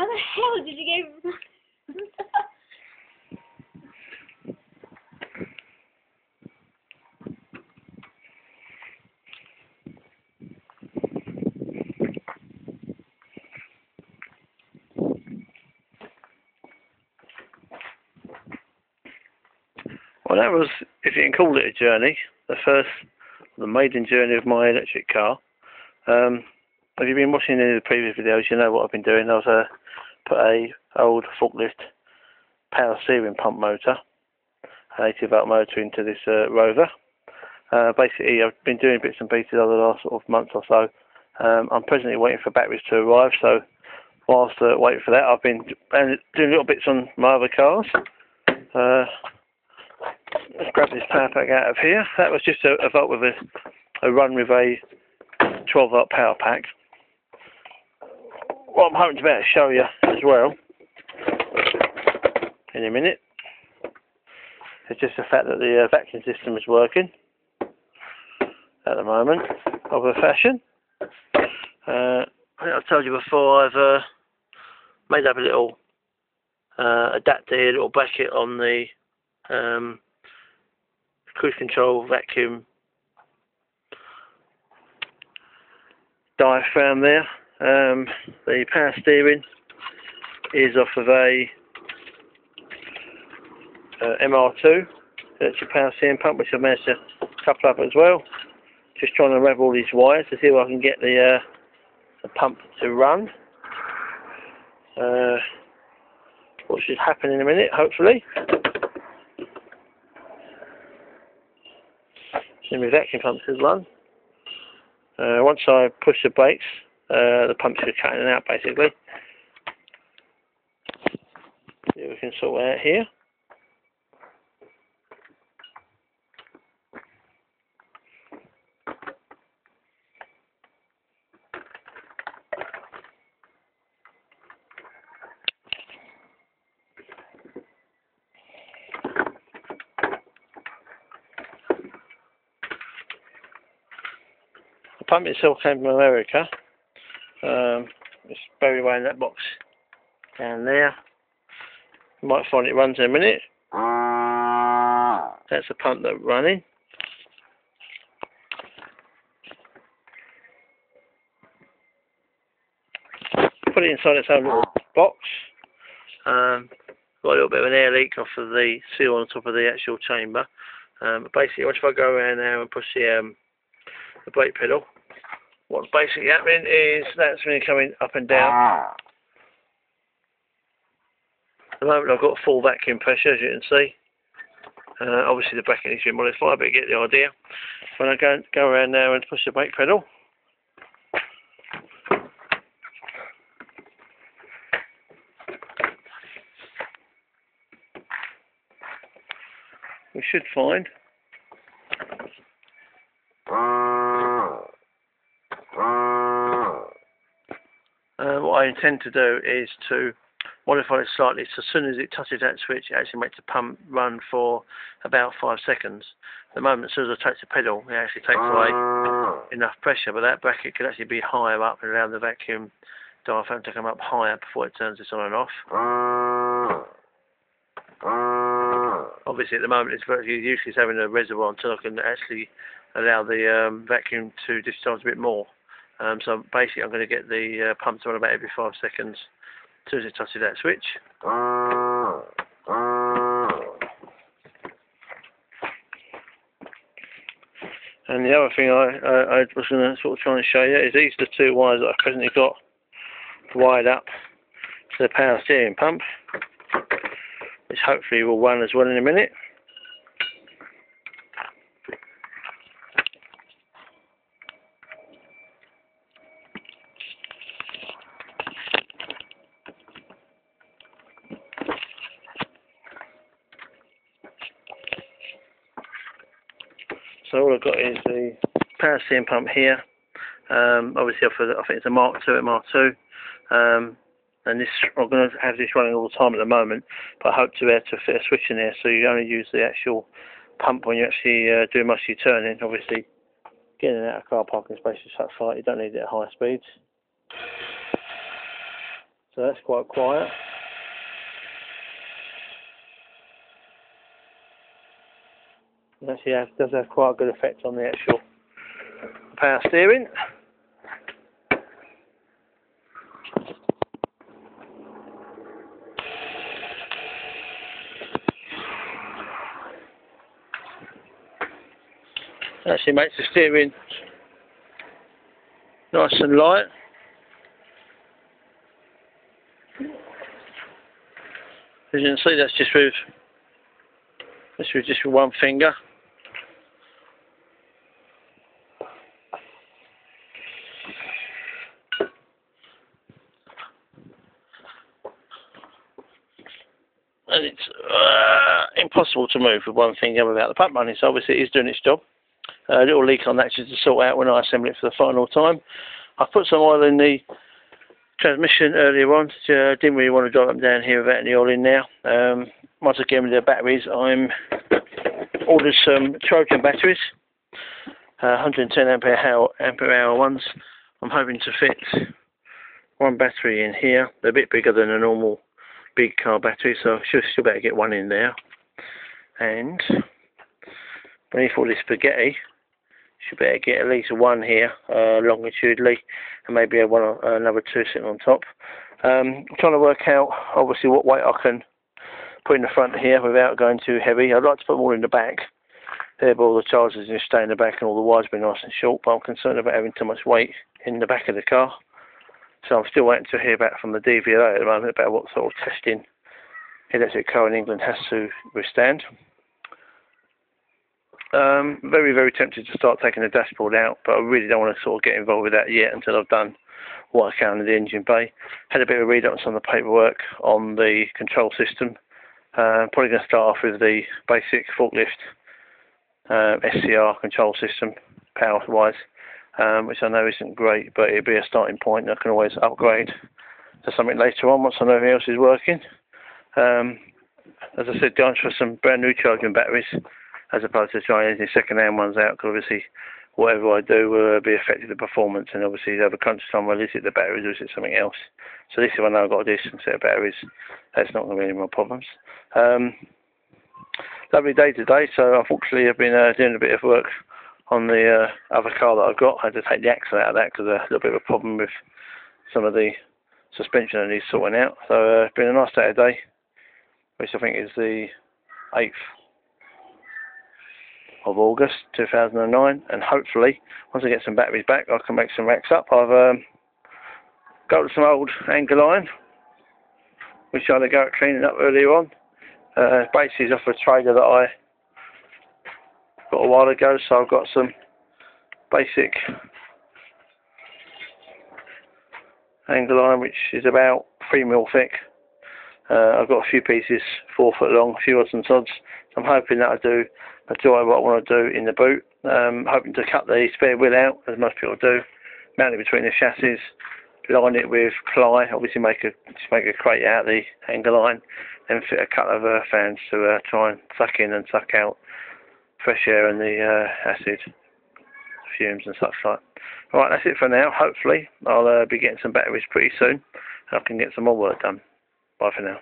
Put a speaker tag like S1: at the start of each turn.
S1: the hell did you go?
S2: Well, that was, if you can call it a journey, the maiden journey of my electric car. If you've been watching any of the previous videos, you know what I've been doing. I've put a old forklift power steering pump motor, an 80-volt motor, into this Rover. Basically, I've been doing bits and pieces over the last sort of month or so. I'm presently waiting for batteries to arrive, so whilst waiting for that, I've been doing little bits on my other cars. Let's grab this power pack out of here. That was just a volt with a run with a 12-volt power pack. What I'm hoping to be able to show you as well in a minute is just the fact that the vacuum system is working at the moment, of a fashion. I think I've told you before, I've made up a little adapter here, a little bracket on the cruise control vacuum diaphragm there. The power steering is off of a MR2 electric power steering pump, which I've managed to couple up as well. Just trying to unravel all these wires to see if I can get the pump to run. What should happen in a minute, hopefully. Then my vacuum pump should run. Once I push the brakes, the pump should cut in and out, basically. See if we can sort it out here. The pump itself came from America. It's buried away in that box down there. You might find it runs in a minute. That's the pump that's running. Put it inside its own little box. Got a little bit of an air leak off of the seal on top of the actual chamber. But basically, once I go around now and push the brake pedal, what's basically happening is that's really coming up and down. At the moment I've got full vacuum pressure, as you can see. Obviously the bracket needs to be modified, but you get the idea. When I go around now and push the brake pedal, we should find what I intend to do is to modify it slightly, so as soon as it touches that switch, it actually makes the pump run for about 5 seconds. At the moment, as soon as I touch the pedal, it actually takes away enough pressure, but that bracket could actually be higher up and allow the vacuum diaphragm to come up higher before it turns this on and off. Obviously, at the moment, it's virtually useless having a reservoir until I can actually allow the vacuum to discharge a bit more. So basically, I'm going to get the pump to run about every 5 seconds as soon as it touches that switch. And the other thing I was going to sort of try and show you is these are the two wires that I've presently got wired up to the power steering pump, which hopefully will run as well in a minute. So all I've got is the power steering pump here. Obviously, I think it's a Mark II MR2, and this I'm going to have this running all the time at the moment. But I hope to be able to fit a switch in there, so you only use the actual pump when you actually do most of your turning. Obviously, getting out of car parking space is such light, you don't need it at high speeds. So that's quite quiet. It actually does have quite a good effect on the actual power steering. It actually makes the steering nice and light. As you can see, that's just with one finger. And it's impossible to move with one finger without the pump running, so obviously it is doing its job. A little leak on that just to sort out when I assemble it for the final time. I put some oil in the transmission earlier on. Didn't really want to drive them down here without any oil in there. Once again with the batteries, I'm ordered some Trojan batteries, 110 ampere hour ones. I'm hoping to fit one battery in here. They're a bit bigger than a normal big car battery, so I should better get one in there. And beneath all this spaghetti, should better get at least one here, longitudinally, and maybe another two sitting on top. I'm trying to work out, obviously, what weight I can put in the front here without going too heavy. I'd like to put them all in the back. Thereby all the chargers just stay in the back and all the wires be nice and short, but I'm concerned about having too much weight in the back of the car. So I'm still waiting to hear back from the DVLA at the moment about what sort of testing electric car in England has to withstand. Very, very tempted to start taking the dashboard out, but I really don't want to sort of get involved with that yet until I've done what I can in the engine bay. Had a bit of a read up on some of the paperwork on the control system. Probably going to start off with the basic forklift SCR control system, power-wise, which I know isn't great, but it'll be a starting point. I can always upgrade to something later on once I know everything else is working. As I said, going for some brand new charging batteries, as opposed to trying any second-hand ones out, because obviously whatever I do will be affecting the performance, and obviously you have a crunch time, well, is it the batteries or is it something else? So this, if I know I've got a decent set of batteries, that's not going to be any more problems. Lovely day today, so unfortunately I've been doing a bit of work on the other car that I've got. I had to take the axle out of that because I had a little bit of a problem with some of the suspension I need sorting out. So it's been a nice day today, which I think is the 8th of August 2009, and hopefully once I get some batteries back I can make some racks up. I've got some old angle iron which I had to go out cleaning up earlier on. Basically is off a trailer that I got a while ago, so I've got some basic angle iron which is about 3mm thick. I've got a few pieces 4 foot long, a few odds and sods. So I'm hoping that'll do majority of what I want to do in the boot. Hoping to cut the spare wheel out, as most people do, mount it between the chassis, line it with ply, obviously make a crate out of the angle iron, then fit a couple of fans to try and suck in and suck out fresh air and the acid fumes and such like. Alright, that's it for now. Hopefully I'll be getting some batteries pretty soon and I can get some more work done. Bye for now.